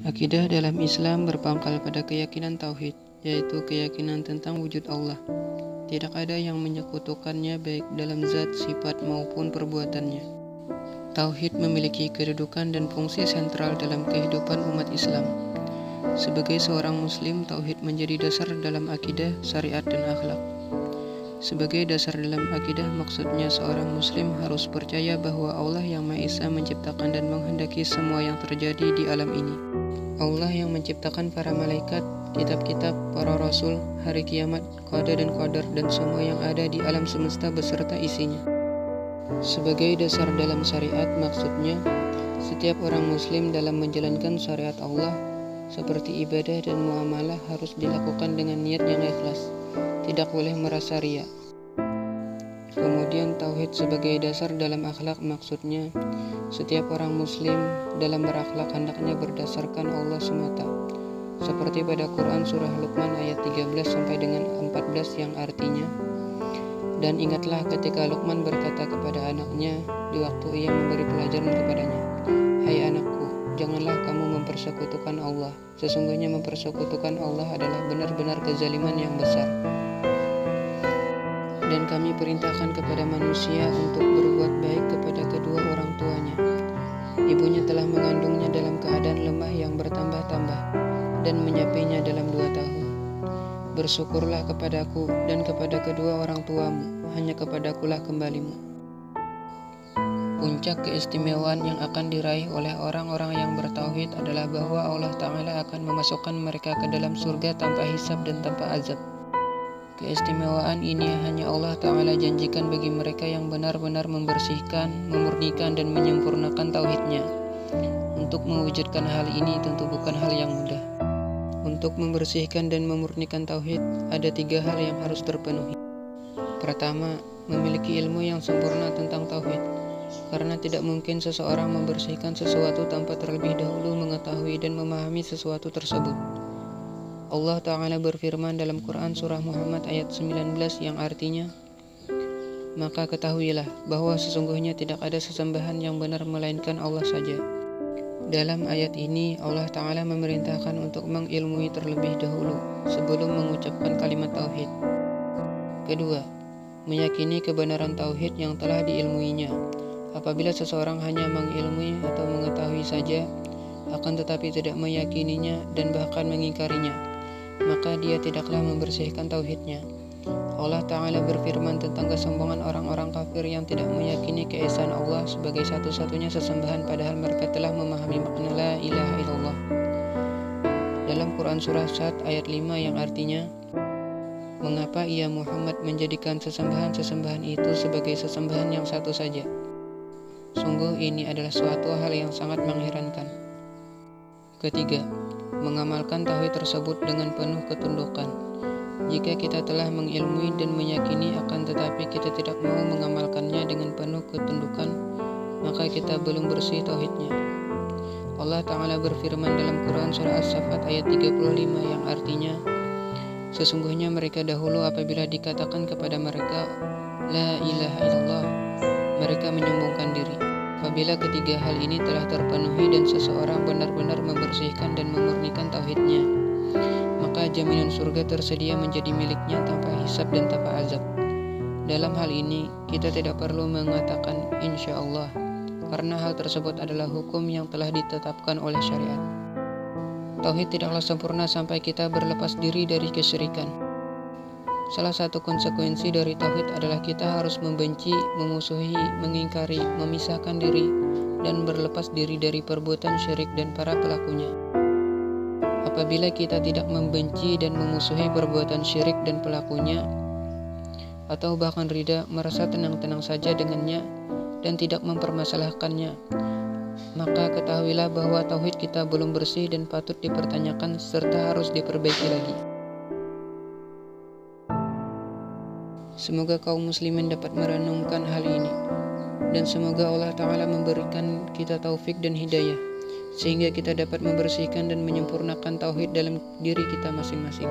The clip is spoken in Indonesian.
Akidah dalam Islam berpangkal pada keyakinan tauhid, yaitu keyakinan tentang wujud Allah. Tidak ada yang menyekutukannya baik dalam zat, sifat maupun perbuatannya. Tauhid memiliki kedudukan dan fungsi sentral dalam kehidupan umat Islam. Sebagai seorang muslim, tauhid menjadi dasar dalam akidah, syariat, dan akhlak. Sebagai dasar dalam akidah, maksudnya seorang muslim harus percaya bahwa Allah yang Maha Esa menciptakan dan menghendaki semua yang terjadi di alam ini. Allah yang menciptakan para malaikat, kitab-kitab, para rasul, hari kiamat, qada dan qadar, dan semua yang ada di alam semesta beserta isinya. Sebagai dasar dalam syariat, maksudnya setiap orang muslim dalam menjalankan syariat Allah seperti ibadah dan muamalah harus dilakukan dengan niat yang ikhlas, tidak boleh merasa riya. Kemudian tauhid sebagai dasar dalam akhlak, maksudnya setiap orang muslim dalam berakhlak hendaknya berdasarkan Allah semata. Seperti pada Quran surah Luqman ayat 13 sampai dengan 14 yang artinya, dan ingatlah ketika Luqman berkata kepada anaknya di waktu ia memberi pelajaran kepadanya, "Hai anakku, janganlah kamu mempersekutukan Allah. Sesungguhnya mempersekutukan Allah adalah benar-benar kezaliman yang besar. Dan kami perintahkan kepada manusia untuk berbuat baik kepada kedua orang tuanya. Ibunya telah mengandungnya dalam keadaan lemah yang bertambah-tambah dan menyapinya dalam 2 tahun. Bersyukurlah kepadaku dan kepada kedua orang tuamu, hanya kepadakulah kembalimu." Puncak keistimewaan yang akan diraih oleh orang-orang yang bertauhid adalah bahwa Allah Ta'ala akan memasukkan mereka ke dalam surga tanpa hisab dan tanpa azab. Keistimewaan ini hanya Allah Ta'ala janjikan bagi mereka yang benar-benar membersihkan, memurnikan, dan menyempurnakan tauhidnya. Untuk mewujudkan hal ini tentu bukan hal yang mudah. Untuk membersihkan dan memurnikan tauhid, ada 3 hal yang harus terpenuhi. Pertama, memiliki ilmu yang sempurna tentang tauhid, karena tidak mungkin seseorang membersihkan sesuatu tanpa terlebih dahulu mengetahui dan memahami sesuatu tersebut. Allah Ta'ala berfirman dalam Quran surah Muhammad ayat 19 yang artinya, "Maka ketahuilah bahwa sesungguhnya tidak ada sesembahan yang benar melainkan Allah saja." Dalam ayat ini Allah Ta'ala memerintahkan untuk mengilmui terlebih dahulu sebelum mengucapkan kalimat tauhid. Kedua, meyakini kebenaran tauhid yang telah diilmuinya. Apabila seseorang hanya mengilmui atau mengetahui saja, akan tetapi tidak meyakininya dan bahkan mengingkarinya, maka dia tidaklah membersihkan tauhidnya. Allah Ta'ala berfirman tentang kesombongan orang-orang kafir yang tidak meyakini keesaan Allah sebagai satu-satunya sesembahan padahal mereka telah memahami makna la ilaha illallah. Dalam Quran surah Sad ayat 5 yang artinya, "Mengapa ia Muhammad menjadikan sesembahan-sesembahan itu sebagai sesembahan yang satu saja? Sungguh ini adalah suatu hal yang sangat mengherankan." Ketiga, mengamalkan tauhid tersebut dengan penuh ketundukan. Jika kita telah mengilmui dan meyakini akan tetapi kita tidak mau mengamalkannya dengan penuh ketundukan, maka kita belum bersih tauhidnya. Allah Ta'ala berfirman dalam Quran surah As-Saffat ayat 35 yang artinya, "Sesungguhnya mereka dahulu apabila dikatakan kepada mereka la ilaha illallah, mereka menyombongkan diri." Apabila ketiga hal ini telah terpenuhi dan seseorang benar-benar membersihkan dan memurnikan tauhidnya, maka jaminan surga tersedia menjadi miliknya tanpa hisab dan tanpa azab. Dalam hal ini, kita tidak perlu mengatakan insya Allah, karena hal tersebut adalah hukum yang telah ditetapkan oleh syariat. Tauhid tidaklah sempurna sampai kita berlepas diri dari kesyirikan. Salah satu konsekuensi dari tauhid adalah kita harus membenci, memusuhi, mengingkari, memisahkan diri, dan berlepas diri dari perbuatan syirik dan para pelakunya. Apabila kita tidak membenci dan memusuhi perbuatan syirik dan pelakunya, atau bahkan ridha, merasa tenang-tenang saja dengannya, dan tidak mempermasalahkannya, maka ketahuilah bahwa tauhid kita belum bersih dan patut dipertanyakan serta harus diperbaiki lagi. Semoga kaum muslimin dapat merenungkan hal ini, dan semoga Allah Ta'ala memberikan kita taufik dan hidayah, sehingga kita dapat membersihkan dan menyempurnakan tauhid dalam diri kita masing-masing.